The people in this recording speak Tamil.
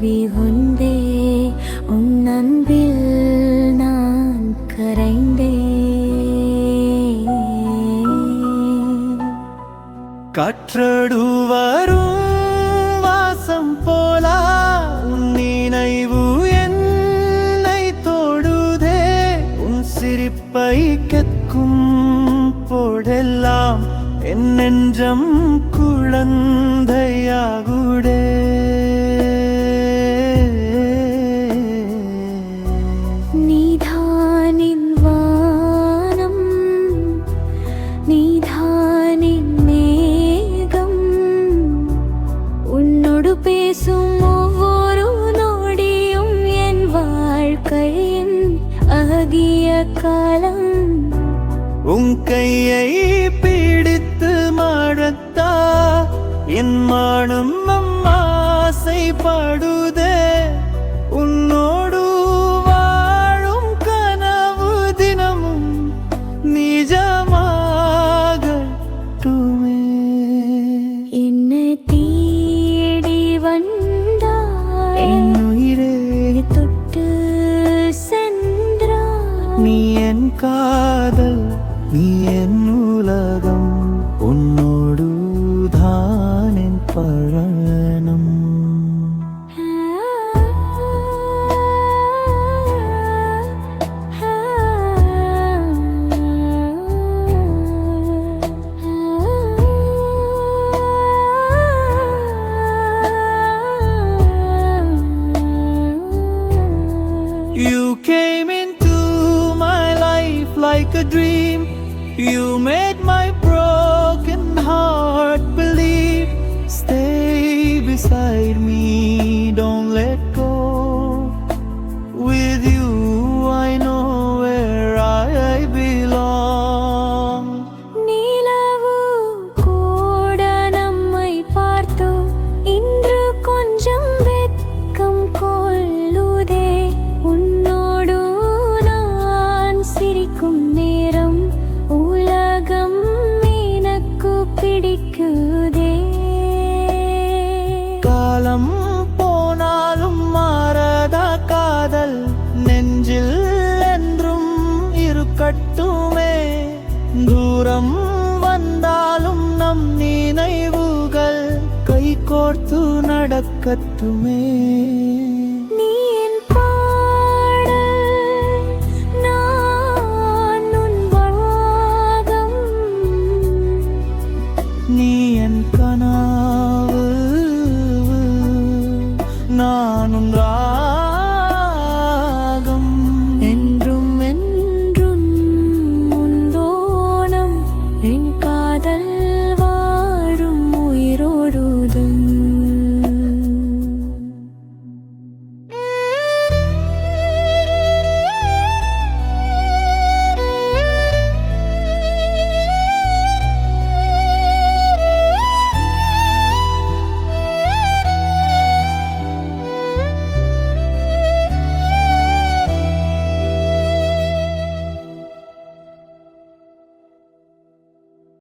தோல்வி உண்டே உன் அன்பில் நான் கரைந்தே. காற்றோடு வரும் வாசம் போலா உன் நினைவு என்னை தொடுதே. உன் சிரிப்பை கேட்கும் போதெல்லாம் என் நெஞ்சம் குழந்தையாகுதே. நீதானின் வானம், நீதானின் மேகம், உன்னோடு பேசும் ஒவ்வொரு நொடியும் என் வாழ்க்கையின் அழகிய காலம். உன் கையை பிடித்து மடத்தா என் மனம் ஆசைப்படுதே. உன்னோடு வாழும் கனவு தினமும் நிஜமாகட்டுமே. என்னை தேடி வந்தாய், என் உயிரே தொட்டு சென்றாய். நீ என் காதல், நீ என் உலகம், உன்னோடு தான் என் பயணம். You came into my life like a dream. You made my broken heart believe. Stay beside me, don't let go. With you I know where I belong. நிலவு கூட நம்மை பார்த்தோ இன்று கொஞ்சம் வெட்கம் கொள்ளுதே. உன்னோடு நான் சிரிக்கும் நேரம் உலகம் எனக்கு பிடிக்குதே. காலம் போனாலும் மாறாத காதல் நெஞ்சில் என்றும் இருக்கட்டுமே. தூரம் வந்தாலும் நம் நினைவுகள் கைகோர்த்து நடக்கட்டுமே. நீ என் பாடல், நான் உன் ராகம். நீ என் கனவு, நான் உன்